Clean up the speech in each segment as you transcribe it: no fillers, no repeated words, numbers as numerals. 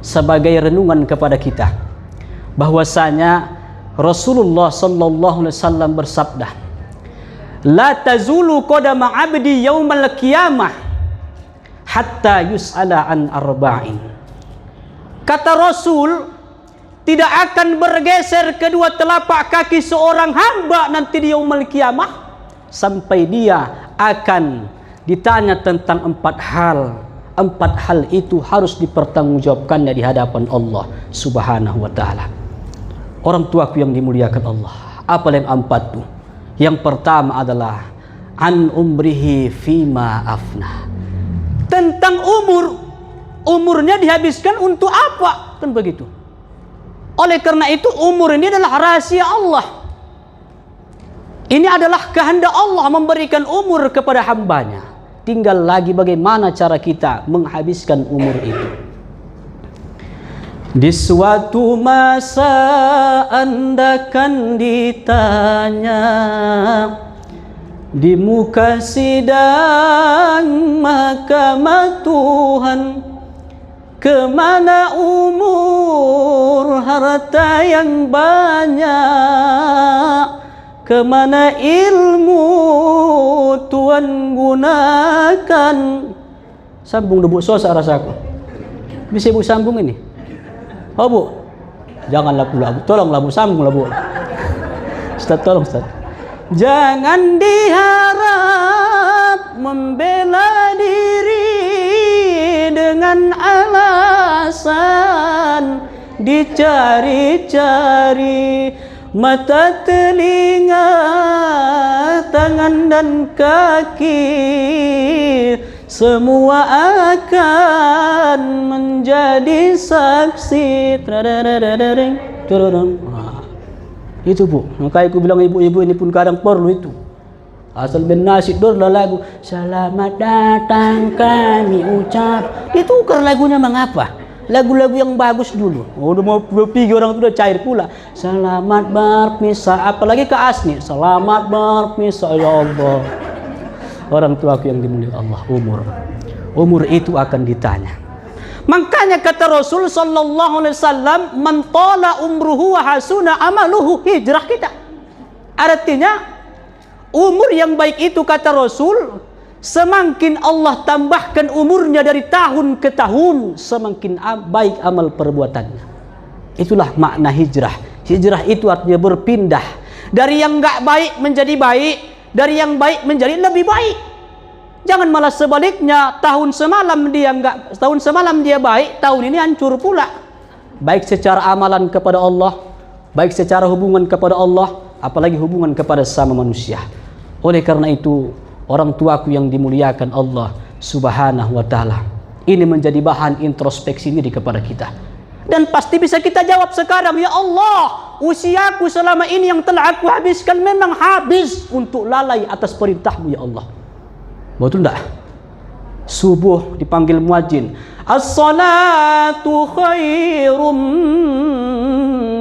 sebagai renungan kepada kita bahwasanya Rasulullah sallallahu alaihi wasallam bersabda, la tazulu qadama 'abdi yaumal qiyamah hatta yus'ala an arba'in. Kata Rasul, tidak akan bergeser kedua telapak kaki seorang hamba nanti di yaumul qiyamah sampai dia akan ditanya tentang 4 hal. 4 hal itu harus dipertanggungjawabkannya di hadapan Allah Subhanahu wa taala. Orang tuaku yang dimuliakan Allah, apa yang 4 tuh? Yang pertama adalah an umrihi fima afna. Tentang umurnya dihabiskan untuk apa? Kan begitu. Oleh karena itu umur ini adalah rahasia Allah. Ini adalah kehendak Allah memberikan umur kepada hambanya. Tinggal lagi bagaimana cara kita menghabiskan umur itu. Di suatu masa Anda kan ditanya di muka sidang mahkamah Tuhan, kemana umur harta yang banyak, kemana ilmu Tuhan gunakan. Sambung dulu sosa rasaku. Bisa ibu sambung ini? Oh bu, janganlah pula bu, tolonglah bu, sambunglah bu. Ustaz, tolong Ustaz. Jangan diharap membela diri dengan alasan dicari-cari mata, telinga, tangan dan kaki, semua akan menjadi saksi. Itu bu, makanya aku bilang ibu-ibu ini pun kadang perlu itu. Asal bernasib dorlah lagu selamat datang kami ucap, ditukar lagunya mengapa? Lagu-lagu yang bagus dulu. Udah mau pergi orang itu udah cair pula. Selamat berpisah, apalagi ke Asni. Selamat berpisah ya Allah. Orang tuaku yang dimuliakan Allah, umur itu akan ditanya. Makanya kata Rasul sallallahu alaihi wasallam, man tala umruhu wa hasuna amaluhu, hijrah kita. Artinya umur yang baik itu kata Rasul, semakin Allah tambahkan umurnya dari tahun ke tahun, semakin baik amal perbuatannya. Itulah makna hijrah. Hijrah itu artinya berpindah dari yang enggak baik menjadi baik, dari yang baik menjadi lebih baik. Jangan malah sebaliknya, tahun semalam dia baik, tahun ini hancur pula. Baik secara amalan kepada Allah, baik secara hubungan kepada Allah, apalagi hubungan kepada sesama manusia. Oleh karena itu, orang tuaku yang dimuliakan Allah Subhanahu wa taala, ini menjadi bahan introspeksi diri kepada kita. Dan pasti bisa kita jawab sekarang, ya Allah, usiaku selama ini yang telah aku habiskan memang habis untuk lalai atas perintahmu ya Allah. Betul enggak? Subuh dipanggil muadzin, as-salatu khairum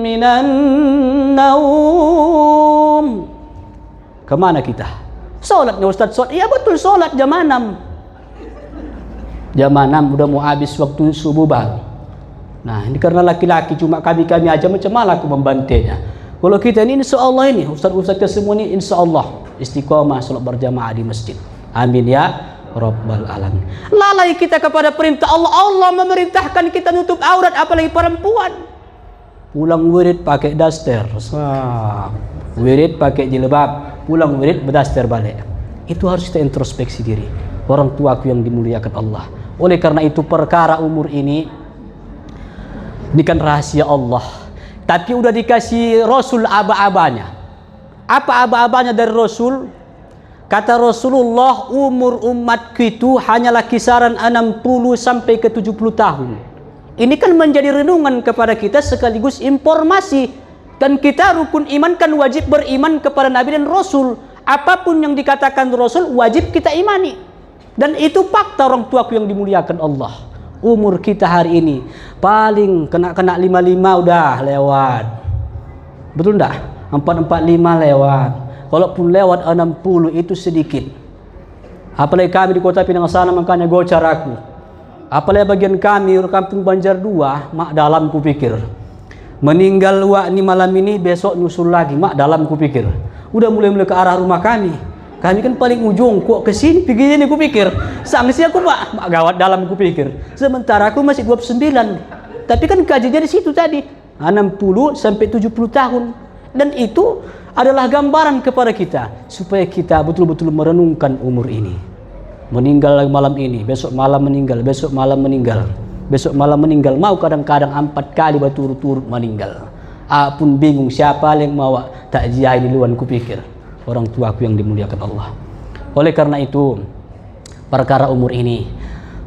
minan naum. Kemana kita? Salatnya Ustaz, salat. Iya betul, salat jam 6. Jam 6 udah mau habis waktu subuh bang. Nah ini karena laki-laki cuma kami aja, macam mana aku membantainya. Kalau kita ini insya Allah ini, Ustaz-Ustaz kita semua ini insya Allah istiqomah salat berjamaah di masjid. Amin ya Rabbal alamin. Lalai kita kepada perintah Allah. Allah memerintahkan kita nutup aurat, apalagi perempuan. Pulang wirid pakai daster, wirid pakai jilbab, pulang wirid berdaster balik. Itu harus kita introspeksi diri. Orang tuaku yang dimuliakan Allah. Oleh karena itu perkara umur ini kan rahasia Allah. Tapi udah dikasih Rasul aba-abanya. Apa aba-abanya dari Rasul? Kata Rasulullah, umur umatku itu hanyalah kisaran 60 sampai ke 70 tahun. Ini kan menjadi renungan kepada kita sekaligus informasi. Dan kita rukun iman kan wajib beriman kepada Nabi dan Rasul. Apapun yang dikatakan Rasul wajib kita imani. Dan itu fakta orang tuaku yang dimuliakan Allah. Umur kita hari ini paling kena 55 udah lewat. Betul enggak? 445 lewat. Kalaupun lewat 60 itu sedikit. Apalagi kami di kota Pinang sana, makanya gocar aku. Apalagi bagian kami kampung Banjar 2, mak dalam kupikir. Meninggal wak ni malam ini, besok nyusul lagi, mak dalam kupikir. Udah mulai ke arah rumah kami. Kami kan paling ujung, kok ke sini pergi ini kupikir. Sanksi aku mak gawat dalam kupikir. Sementara aku masih 29. Tapi kan kajinya di situ tadi 60 sampai 70 tahun. Dan itu adalah gambaran kepada kita supaya kita betul-betul merenungkan umur ini. Meninggal malam ini, besok malam meninggal, besok malam meninggal, besok malam meninggal. Mau kadang-kadang 4 kali berturut-turut meninggal. Pun bingung siapa yang mau takziah di luar kupikir. Orang tuaku yang dimuliakan Allah. Oleh karena itu, perkara umur ini,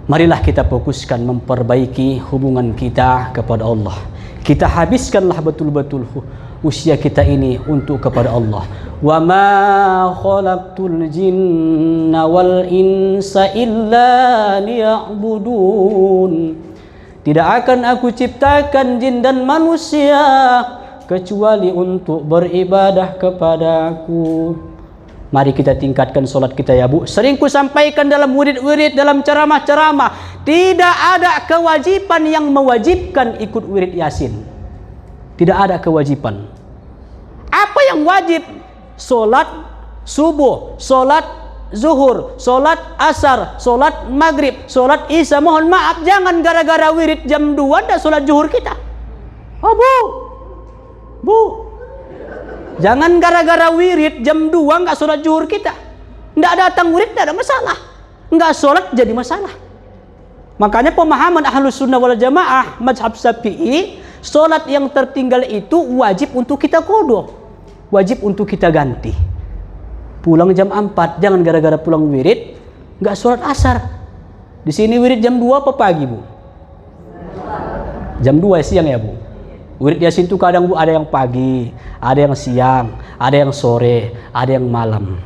marilah kita fokuskan memperbaiki hubungan kita kepada Allah. Kita habiskanlah betul-betul usia kita ini untuk kepada Allah. Wa ma khalaqtul jinna wal insa illa liya'budun. Tidak akan aku ciptakan jin dan manusia kecuali untuk beribadah kepadaku. Mari kita tingkatkan solat kita ya Bu. Sering ku sampaikan dalam wirid-wirid, dalam ceramah-ceramah, tidak ada kewajiban yang mewajibkan ikut wirid Yasin. Tidak ada kewajiban. Apa yang wajib? Solat subuh, solat zuhur, solat asar, solat maghrib, solat isya. Mohon maaf, jangan gara-gara wirid jam 2 dah solat zuhur kita. Oh Bu, jangan gara-gara wirid jam 2 nggak sholat zuhur kita. Nggak datang wirid tidak ada masalah. Nggak sholat jadi masalah. Makanya pemahaman Ahlus Sunnah wal Jamaah mazhab Syafi'i, sholat yang tertinggal itu wajib untuk kita qadha. Wajib untuk kita ganti. Pulang jam 4, jangan gara-gara pulang wirid nggak sholat asar. Di sini wirid jam 2 apa pagi Bu? Jam 2 siang ya Bu. Wirid Yasin itu kadang Bu ada yang pagi, ada yang siang, ada yang sore, ada yang malam.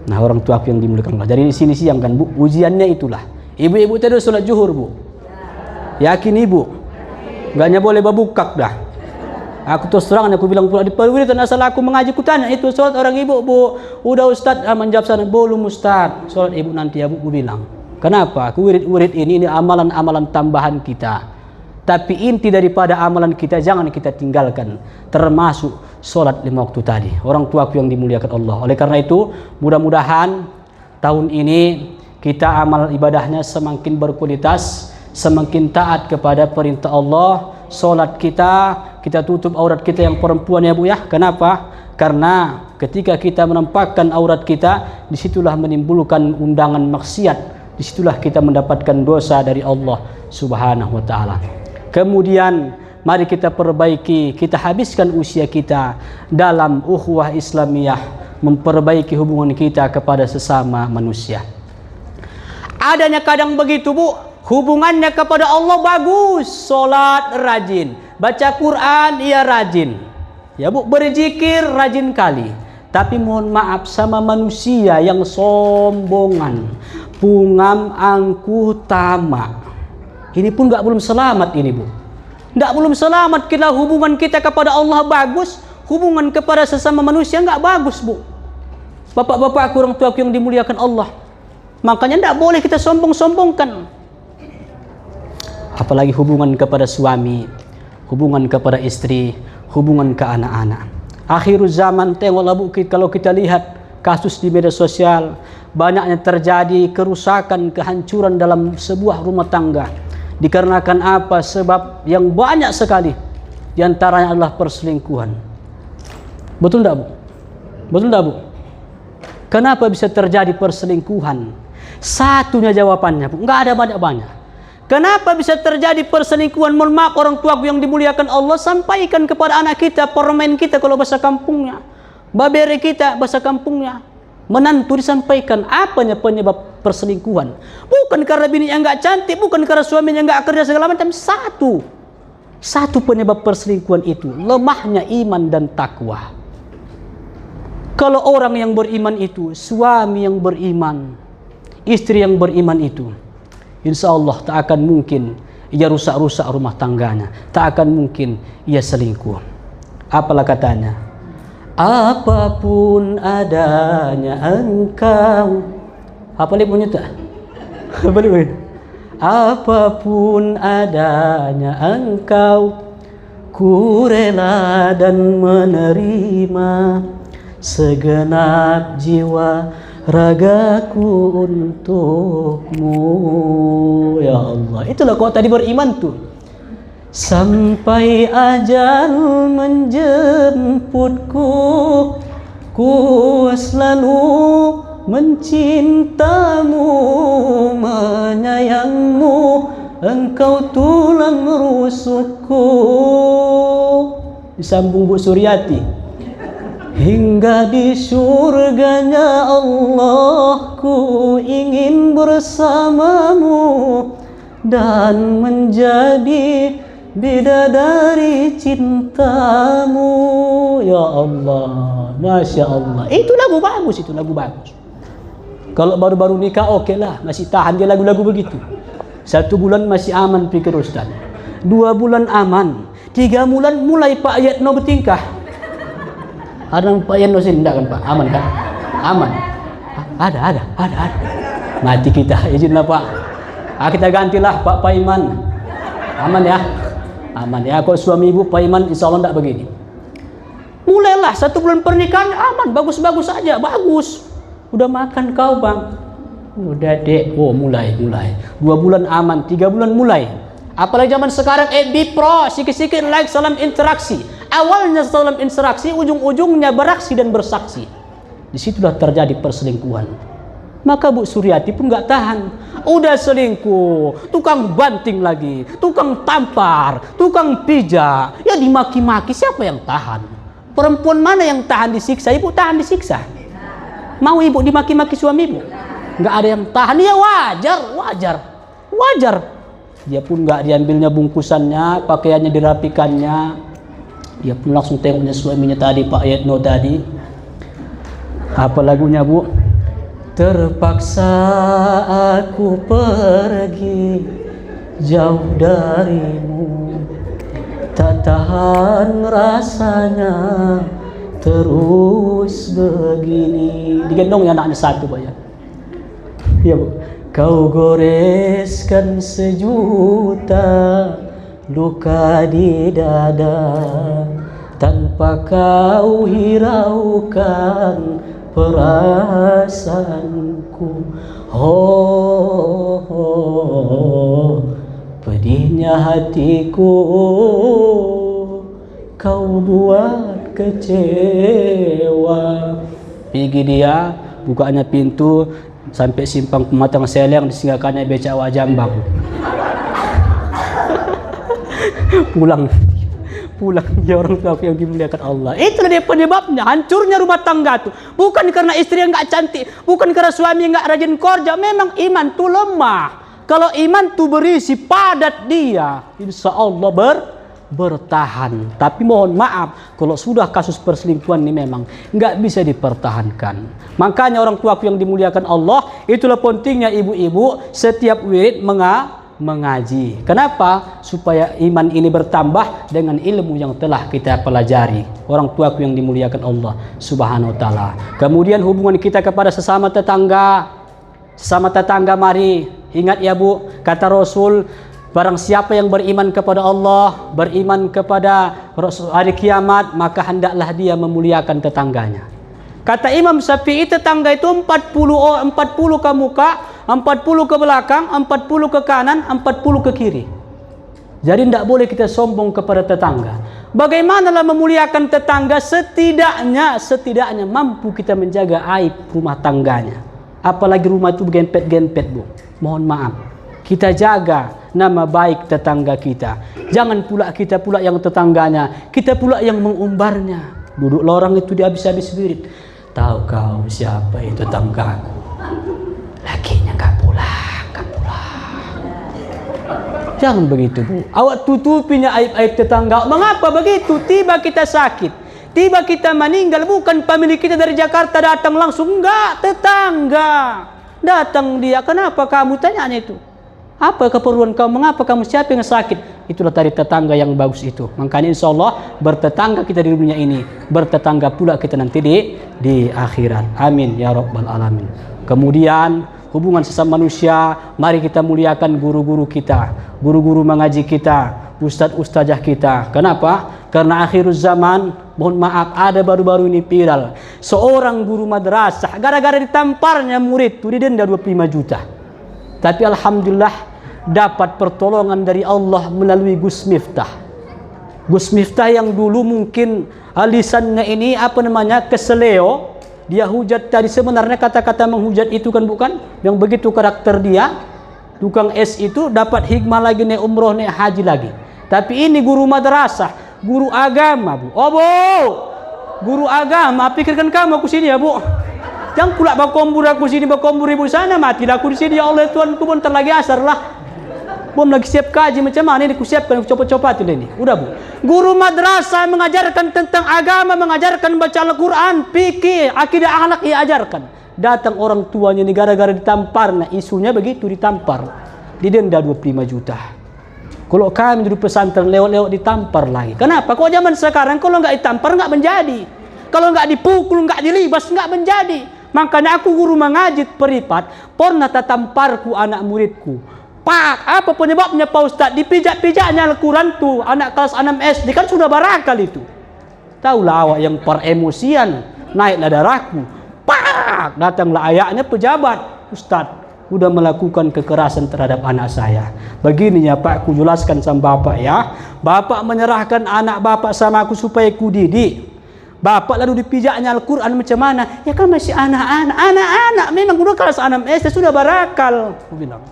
Nah, orang tua aku yang dimuliakan Allah. Jadi di sini siang kan Bu, ujiannya itulah. Ibu-ibu tadi sholat zuhur Bu. Yakin Ibu? Enggaknya boleh babukak dah. Aku terus terang, aku bilang pula di perwirid asal aku mengaji, ku tanya itu sholat orang ibu Bu. Udah Ustaz menjawab sana, belum Ustaz. Sholat ibu nanti ya Bu, ku bilang. Kenapa? Aku wirid-wirid ini amalan-amalan tambahan kita. Tapi inti daripada amalan kita jangan kita tinggalkan, termasuk sholat 5 waktu tadi. Orang tuaku yang dimuliakan Allah. Oleh karena itu, mudah-mudahan tahun ini kita amal ibadahnya semakin berkualitas, semakin taat kepada perintah Allah. Sholat kita tutup aurat kita yang perempuan ya Bu ya. Kenapa? Karena ketika kita menampakkan aurat kita, disitulah menimbulkan undangan maksiat, disitulah kita mendapatkan dosa dari Allah Subhanahu wa ta'ala. Kemudian mari kita perbaiki, kita habiskan usia kita dalam ukhuwah Islamiyah, memperbaiki hubungan kita kepada sesama manusia. Adanya kadang begitu Bu, hubungannya kepada Allah bagus, solat rajin, baca Quran ia rajin, ya Bu, berzikir rajin kali. Tapi mohon maaf sama manusia yang sombongan, pungam, angkuh, tamak. Ini pun belum selamat ini Bu. Belum selamat. Kita hubungan kita kepada Allah bagus, hubungan kepada sesama manusia nggak bagus Bu. Bapak-bapak orang tua yang dimuliakan Allah. Makanya tidak boleh kita sombong-sombongkan. Apalagi hubungan kepada suami, hubungan kepada istri, hubungan ke anak-anak. Akhirul zaman, tengoklah Bu, kalau kita lihat kasus di media sosial, banyaknya terjadi kerusakan, kehancuran dalam sebuah rumah tangga. Dikarenakan apa? Sebab yang banyak sekali, diantaranya adalah perselingkuhan. Betul tidak Bu? Betul tidak Bu? Kenapa bisa terjadi perselingkuhan? Satunya jawabannya Bu, nggak ada banyak-banyak. Kenapa bisa terjadi perselingkuhan? Mohon maaf orang tuaku yang dimuliakan Allah, sampaikan kepada anak kita, permain kita kalau bahasa kampungnya, babere kita bahasa kampungnya, menantu disampaikan apanya penyebab perselingkuhan. Bukan karena bininya nggak cantik, bukan karena suaminya nggak kerja segala macam. Satu penyebab perselingkuhan itu lemahnya iman dan takwa. Kalau orang yang beriman itu, suami yang beriman, istri yang beriman itu, insya Allah tak akan mungkin ia rusak-rusak rumah tangganya, tak akan mungkin ia selingkuh. Apalah katanya, apapun adanya engkau, apa dia punya tak? apapun adanya engkau, ku rela dan menerima segenap jiwa ragaku untukmu. Ya Allah, itulah kau tadi beriman tuh. Sampai ajal menjemputku, ku selalu mencintamu, menyayangmu, engkau tulang rusukku. Disambung Bu Suryati. Hingga di surganya Allah, ku ingin bersamamu dan menjadi bidadari cintamu. Ya Allah, Masya Allah. Itu lagu bagus, itu lagu bagus. Kalau baru-baru nikah oke lah, masih tahan dia lagu-lagu begitu. 1 bulan masih aman pikir Ustaz. 2 bulan aman. 3 bulan mulai Pak Yatno bertingkah. Ada Pak Yatno sini enggak kan Pak? Aman kan? Aman. Ada. Mati kita, izinlah Pak. Kita gantilah Pak Paiman. Aman ya? Aman ya. Kalau suami ibu Paiman insya Allah enggak begini. Mulailah 1 bulan pernikahan aman, bagus-bagus saja, bagus. Udah makan kau bang? Udah dek. Oh mulai. 2 bulan aman, 3 bulan mulai. Apalagi zaman sekarang FB Pro, sikit-sikit like, salam interaksi. Awalnya salam interaksi, ujung-ujungnya beraksi dan bersaksi. Disitulah terjadi perselingkuhan. Maka Bu Suryati pun nggak tahan. Udah selingkuh, tukang banting lagi, tukang tampar, tukang pijak. Ya dimaki-maki, siapa yang tahan? Perempuan mana yang tahan disiksa? Ibu tahan disiksa. Mau ibu dimaki-maki suami ibu? Nggak ada yang tahan. Ya wajar. Dia pun nggak diambilnya bungkusannya, pakaiannya dirapikannya. Dia pun langsung tengoknya suaminya tadi, Pak Yatno tadi. Apa lagunya Bu? Terpaksa aku pergi jauh darimu, tak tahan rasanya terus begini. Digendong ya anaknya 1 Pak ya. Iya Bu. Kau goreskan sejuta luka di dada, tanpa kau hiraukan perasaanku. Pedihnya hatiku kau buat kecewa. Pergi dia, bukanya pintu sampai simpang Pematang Seleng, disinggakannya becak Wajambang. pulang dia orang tua yang dimuliakan Allah. Itulah dia penyebabnya hancurnya rumah tangga tuh. Bukan karena istri yang nggak cantik, bukan karena suami yang nggak rajin kerja. Memang iman tuh lemah. Kalau iman tuh berisi padat dia, insya Allah bertahan. Tapi mohon maaf, kalau sudah kasus perselingkuhan ini memang nggak bisa dipertahankan. Makanya orang tuaku yang dimuliakan Allah, itulah pentingnya ibu-ibu setiap wirid mengaji. Kenapa? Supaya iman ini bertambah dengan ilmu yang telah kita pelajari. Orang tuaku yang dimuliakan Allah Subhanahu wa taala. Kemudian hubungan kita kepada sesama tetangga. Sesama tetangga mari ingat ya Bu, kata Rasul, barang siapa yang beriman kepada Allah, beriman kepada hari kiamat, maka hendaklah dia memuliakan tetangganya. Kata Imam Syafi'i, tetangga itu 40 ke muka, 40 ke belakang, 40 ke kanan, 40 ke kiri. Jadi tidak boleh kita sombong kepada tetangga. Bagaimanalah memuliakan tetangga? Setidaknya mampu kita menjaga aib rumah tangganya. Apalagi rumah itu gempet-gempet Bu. Mohon maaf. Kita jaga nama baik tetangga kita. Jangan pula kita pula yang tetangganya, kita pula yang mengumbarnya. Duduk lorong itu dihabis-habis spirit. Tahu kau siapa itu tetanggaku? Lakinya nggak pulang. Jangan begitu Bu. Awak tutupinya aib-aib tetangga. Mengapa begitu? Tiba kita sakit, tiba kita meninggal, bukan pemilik kita dari Jakarta datang langsung, enggak, tetangga datang dia. Kenapa kamu tanyanya itu? Apa keperluan kamu? Mengapa kamu? Siapa yang sakit? Itulah tadi tetangga yang bagus itu. Makanya insya Allah bertetangga kita di dunia ini, bertetangga pula kita nanti di akhirat. Amin ya rabbal alamin. Kemudian hubungan sesama manusia, mari kita muliakan guru-guru kita, guru-guru mengaji kita, ustadz-ustazah kita. Kenapa? Karena akhir zaman, mohon maaf, ada baru-baru ini viral. Seorang guru madrasah, gara-gara ditamparnya murid, itu didenda 25 juta. Tapi alhamdulillah, dapat pertolongan dari Allah melalui Gus Miftah. Gus Miftah yang dulu mungkin lisannya ini keseleo. Dia hujat tadi, sebenarnya kata-kata menghujat itu kan bukan yang begitu karakter dia. Tukang es itu dapat hikmah lagi, naik umroh, naik haji lagi. Tapi ini guru madrasah, guru agama, Bu. Oh, Bu, guru agama, pikirkan kamu aku sini ya, Bu. Jangan pula bakombur aku sini, bakombur ibu sana, matilah aku di sini ya Allah Tuhan, ku bentar lagi asar lah. Belum lagi siap kaji macam mana ini, ku siapkan, aku copot-copot ini. Udah, Bu. Guru madrasah mengajarkan tentang agama, mengajarkan baca Al-Quran, fikih, akidah, akhlak, ia ajarkan. Datang orang tuanya ini gara-gara ditampar, nah isunya begitu, ditampar, didenda 25 juta. Kalau kami di pesantren lewat-lewat ditampar lagi. Kenapa? Kok zaman sekarang kalau nggak ditampar nggak menjadi, kalau nggak dipukul, nggak dilibas, nggak menjadi. Makanya aku guru mengaji peripat, pernah tertamparku anak muridku. Pak, apa penyebabnya Pak Ustadz? Dipijak-pijaknya Al-Quran tuh anak kelas 6 SD, kan sudah barakal itu. Taulah awak yang peremosian, naiklah darahku. Pak, datanglah ayahnya pejabat. Ustadz, udah melakukan kekerasan terhadap anak saya. Begini ya Pak, ku jelaskan sama Bapak ya. Bapak menyerahkan anak Bapak sama aku supaya ku didik. Bapak lalu dipijaknya Al-Quran macam mana? Ya kan masih anak-anak. Anak-anak memang udah kelas 6 SD sudah barakal. Aku bilang,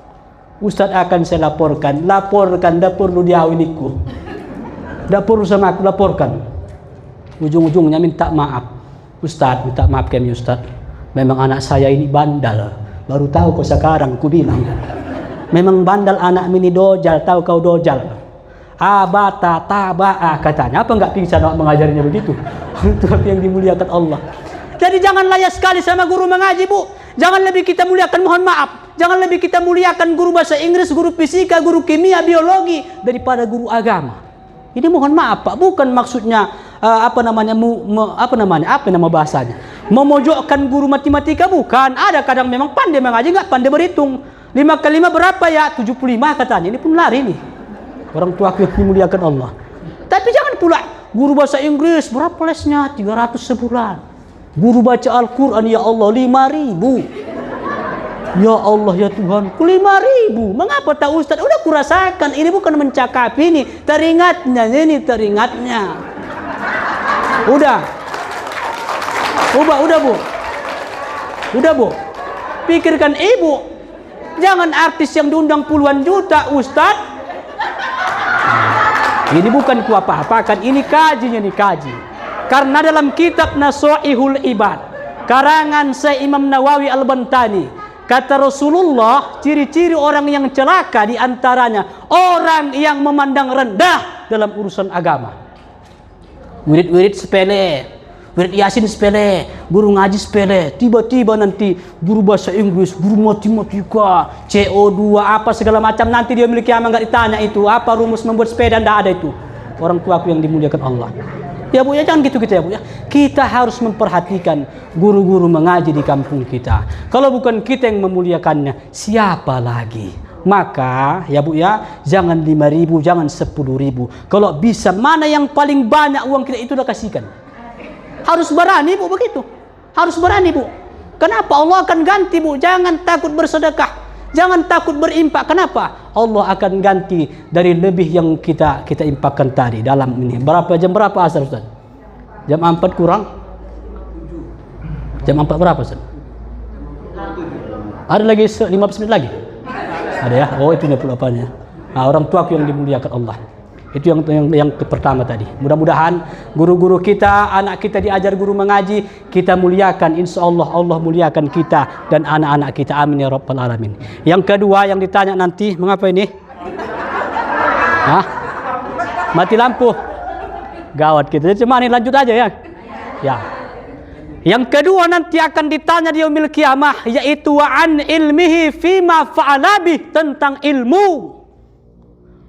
Ustadz akan saya laporkan, tidak perlu diawiniku, tidak perlu sama aku, laporkan. Ujung-ujungnya minta maaf, Ustadz, minta maaf kami Ustadz, memang anak saya ini bandal, baru tahu kok sekarang, ku bilang, memang bandal anak ini dojal, tahu kau dojal, abata taba'a katanya, apa enggak pingsan awak mengajarinya begitu? Itu yang dimuliakan Allah. Jadi jangan layak sekali sama guru mengaji, Bu. Jangan lebih kita muliakan, mohon maaf, jangan lebih kita muliakan guru bahasa Inggris, guru fisika, guru kimia, biologi daripada guru agama. Ini mohon maaf Pak, bukan maksudnya apa nama bahasanya, memojokkan guru matematika, bukan. Ada kadang memang pandai mengaji, nggak pandai berhitung. 5 kali 5 berapa ya? 75 katanya. Ini pun lari nih. Orang tua yang dimuliakan Allah. Tapi jangan pula guru bahasa Inggris, berapa lesnya? 300 sebulan. Guru baca Al-Quran, ya Allah, 5.000. Ya Allah ya Tuhan, 5.000. Mengapa tak Ustaz? Udah kurasakan, ini bukan mencakapi ini, teringatnya. Udah Bu. Udah Bu. Pikirkan ibu. Jangan artis yang diundang puluhan juta, Ustaz. Ini bukan ku apa-apakan, ini kajinya, ini kaji. Karena dalam kitab Nasoihul Ibad, karangan Syekh Imam Nawawi Al-Bantani, kata Rasulullah, ciri-ciri orang yang celaka diantaranya orang yang memandang rendah dalam urusan agama. Wirid-wirid sepele, wirid yasin sepele, guru ngaji sepele, tiba-tiba nanti guru bahasa Inggris, guru matematika, CO2 apa segala macam, nanti dia memiliki amal, nggak ditanya itu apa rumus membuat sepeda, nggak ada itu. Orang tuaku yang dimuliakan Allah. Ya Bu ya, jangan gitu ya Bu ya. Kita harus memperhatikan guru-guru mengaji di kampung kita. Kalau bukan kita yang memuliakannya, siapa lagi? Maka ya Bu ya, jangan 5.000, jangan 10.000. Kalau bisa, mana yang paling banyak uang kita itu udah kasihkan. Harus berani Bu begitu. Harus berani Bu. Kenapa? Allah akan ganti Bu. Jangan takut bersedekah. Jangan takut berimpak. Kenapa? Allah akan ganti dari lebih yang kita impakkan tadi dalam ini. Jam berapa asar Ustaz? Jam 4 kurang? Jam 4 berapa Ustaz? Ada lagi 15 menit lagi? Ada ya? Oh itu 28-nya. Nah, orang tua yang dimuliakan Allah. Itu yang pertama tadi. Mudah-mudahan guru-guru kita, anak kita diajar guru mengaji, kita muliakan. Insya Allah Allah muliakan kita dan anak-anak kita. Amin ya rabbal alamin. Yang kedua yang ditanya nanti, mengapa ini? Hah? Mati lampu. Gawat kita. Jadi cuma ini lanjut aja ya. Ya. Yang kedua nanti akan ditanya di yaumil qiyamah, yaitu an ilmihi fima fa'ala bih, tentang ilmu.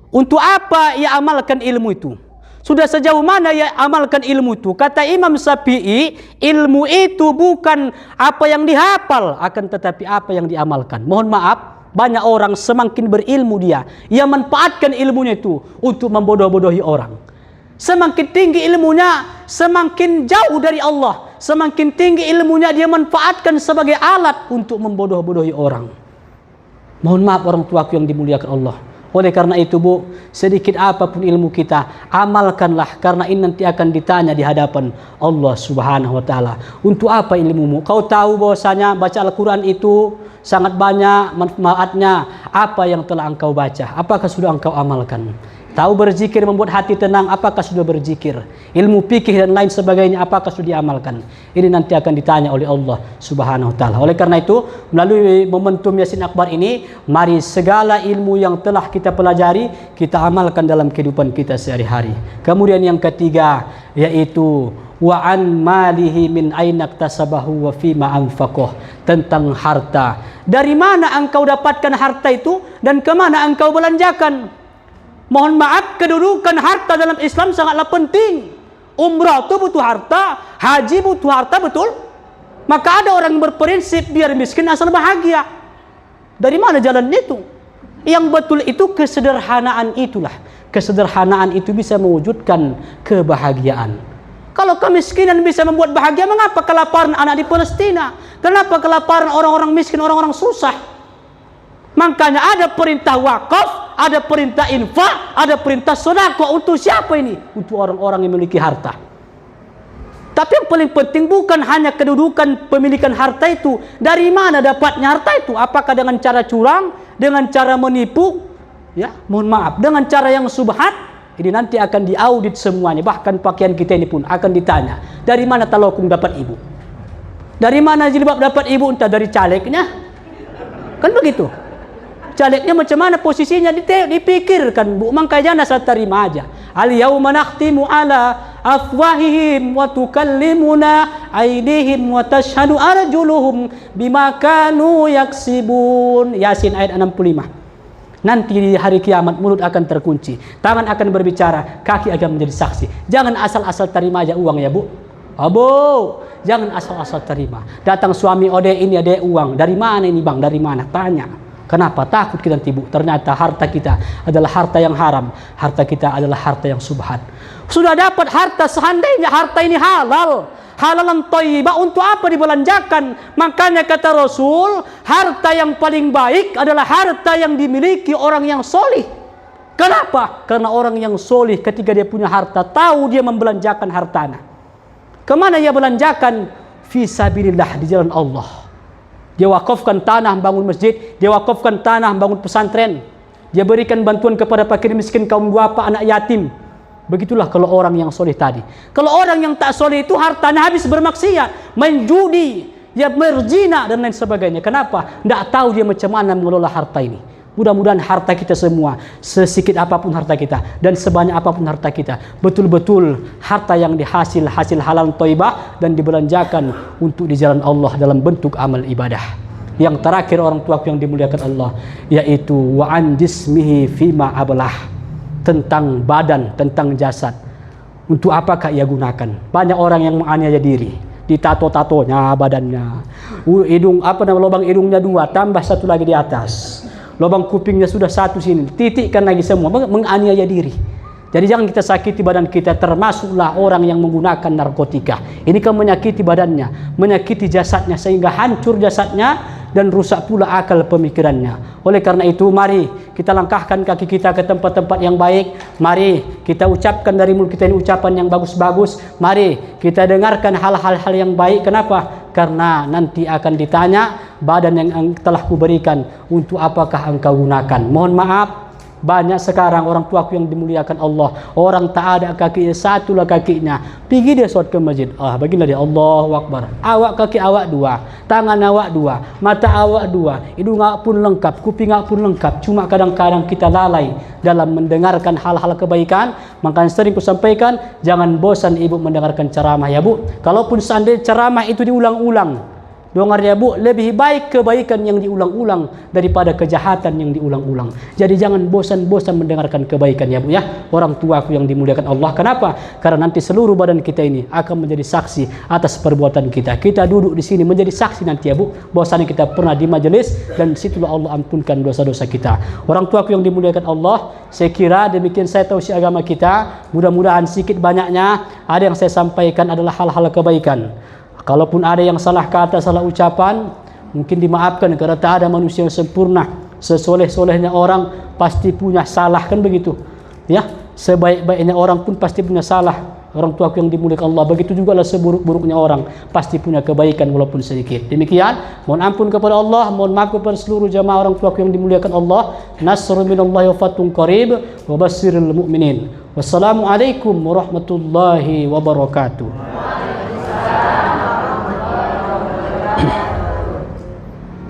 Untuk apa ia amalkan ilmu itu? Sudah sejauh mana ia amalkan ilmu itu? Kata Imam Syafi'i, ilmu itu bukan apa yang dihafal, akan tetapi apa yang diamalkan. Mohon maaf, banyak orang semakin berilmu ia manfaatkan ilmunya itu untuk membodoh-bodohi orang. Semakin tinggi ilmunya, semakin jauh dari Allah. Semakin tinggi ilmunya, dia manfaatkan sebagai alat untuk membodoh-bodohi orang. Mohon maaf orang tuaku yang dimuliakan Allah. Oleh karena itu Bu, sedikit apapun ilmu kita, amalkanlah, karena ini nanti akan ditanya di hadapan Allah Subhanahu wa taala. Untuk apa ilmumu? Kau tahu bahwasanya baca Al-Qur'an itu sangat banyak manfaatnya. Apa yang telah engkau baca? Apakah sudah engkau amalkan? Tahu berzikir membuat hati tenang, apakah sudah berzikir? Ilmu fikih dan lain sebagainya, apakah sudah diamalkan? Ini nanti akan ditanya oleh Allah Subhanahu wa taala. Oleh karena itu, melalui momentum Yasin Akbar ini, mari segala ilmu yang telah kita pelajari, kita amalkan dalam kehidupan kita sehari-hari. Kemudian yang ketiga, yaitu wa an malihi min aina iktasabahu wa fima anfaqah, tentang harta. Dari mana engkau dapatkan harta itu dan ke mana engkau belanjakan? Mohon maaf, kedudukan harta dalam Islam sangatlah penting. Umrah itu butuh harta, haji butuh harta, betul? Maka ada orang yang berprinsip biar miskin asal bahagia. Dari mana jalan itu? Yang betul itu kesederhanaan itulah. Kesederhanaan itu bisa mewujudkan kebahagiaan. Kalau kemiskinan bisa membuat bahagia, mengapa kelaparan anak di Palestina? Kenapa kelaparan orang-orang miskin, orang-orang susah? Makanya ada perintah wakaf, ada perintah infak, ada perintah sedekah. Untuk siapa ini? Untuk orang-orang yang memiliki harta. Tapi yang paling penting bukan hanya kedudukan pemilikan harta itu. Dari mana dapatnya harta itu? Apakah dengan cara curang, dengan cara menipu? Ya, mohon maaf, dengan cara yang subhat. Ini nanti akan diaudit semuanya. Bahkan pakaian kita ini pun akan ditanya. Dari mana talokung dapat ibu? Dari mana jilbab dapat ibu? Entah dari calegnya. Kan begitu. Calegnya macam mana posisinya dipikirkan, Bu. Makanya saya terima aja. Al yauma nakhtimu ala afwahihim wa tukallimuna aydihim wa tashhadu arjuluhum bima kanu yaksibun. Yasin ayat 65. Nanti di hari kiamat mulut akan terkunci, tangan akan berbicara, kaki akan menjadi saksi. Jangan asal-asal terima aja uang ya, Bu. Abu, jangan asal-asal terima. Datang suami, ode ini ada uang. Dari mana ini, Bang? Dari mana? Tanya. Kenapa? Takut kita nanti, Bu. Ternyata harta kita adalah harta yang haram. Harta kita adalah harta yang subhat. Sudah dapat harta, seandainya harta ini halal, halalan thayyibah, untuk apa dibelanjakan? Makanya kata Rasul, harta yang paling baik adalah harta yang dimiliki orang yang solih. Kenapa? Karena orang yang solih ketika dia punya harta, tahu dia membelanjakan hartanya. Kemana ia belanjakan? Fisabilillah, di jalan Allah. Dia wakafkan tanah bangun masjid, dia wakafkan tanah bangun pesantren, dia berikan bantuan kepada fakir miskin, kaum duafa, anak yatim. Begitulah kalau orang yang soleh tadi. Kalau orang yang tak soleh itu hartanya habis bermaksiat, main judi, ya berzina dan lain sebagainya. Kenapa? Tidak tahu dia macam mana mengelola harta ini. Mudah-mudahan harta kita semua, sesikit apapun harta kita dan sebanyak apapun harta kita, betul-betul harta yang dihasil halal thayyibah dan dibelanjakan untuk di jalan Allah dalam bentuk amal ibadah. Yang terakhir orang tuaku yang dimuliakan Allah, yaitu wa an jismihi fima ablah, tentang badan, tentang jasad. Untuk apakah ia gunakan? Banyak orang yang menganiaya diri, ditato-tatonya badannya, hidung lubang hidungnya 2, tambah 1 lagi di atas. Lubang kupingnya sudah 1 sini, titikkan lagi semua, menganiaya diri. Jadi jangan kita sakiti badan kita, termasuklah orang yang menggunakan narkotika. Ini kan menyakiti badannya, menyakiti jasadnya, sehingga hancur jasadnya dan rusak pula akal pemikirannya. Oleh karena itu, mari kita langkahkan kaki kita ke tempat-tempat yang baik. Mari kita ucapkan dari mulut kita ini ucapan yang bagus-bagus. Mari kita dengarkan hal-hal yang baik. Kenapa? Karena nanti akan ditanya, badan yang telah kuberikan untuk apakah engkau gunakan. Mohon maaf, banyak sekarang orang tuaku yang dimuliakan Allah, orang tak ada kakinya, 1 lah kakinya, pergi dia sholat ke masjid, bagilah dia Allahu Akbar, awak kaki awak 2, tangan awak 2, mata awak 2, hidung awak pun lengkap, kuping awak pun lengkap. Cuma kadang-kadang kita lalai dalam mendengarkan hal-hal kebaikan. Makanya sering ku sampaikan, jangan bosan ibu mendengarkan ceramah ya, Bu. Kalaupun seandainya ceramah itu diulang-ulang, Dengar ya Bu, lebih baik kebaikan yang diulang-ulang daripada kejahatan yang diulang-ulang. Jadi jangan bosan-bosan mendengarkan kebaikan ya Bu ya. Orang tuaku yang dimuliakan Allah. Kenapa? Karena nanti seluruh badan kita ini akan menjadi saksi atas perbuatan kita. Kita duduk di sini menjadi saksi nanti ya Bu. Bahwasanya kita pernah di majelis dan situlah Allah ampunkan dosa-dosa kita. Orang tuaku yang dimuliakan Allah, saya kira demikian saya tahu si agama kita. Mudah-mudahan sedikit banyaknya ada yang saya sampaikan adalah hal-hal kebaikan. Kalaupun ada yang salah kata, salah ucapan, mungkin dimaafkan karena tak ada manusia yang sempurna. Sesoleh-solehnya orang pasti punya salah, kan begitu. Ya, sebaik-baiknya orang pun pasti punya salah. Orang tuaku yang dimuliakan Allah, begitu juga lah seburuk-buruknya orang pasti punya kebaikan walaupun sedikit. Demikian, mohon ampun kepada Allah, mohon maaf kepada seluruh jamaah orang tuaku yang dimuliakan Allah. Nasrun minallahi wa fathun qarib wa basyiril mu'minin. Wassalamualaikum warahmatullahi wabarakatuh.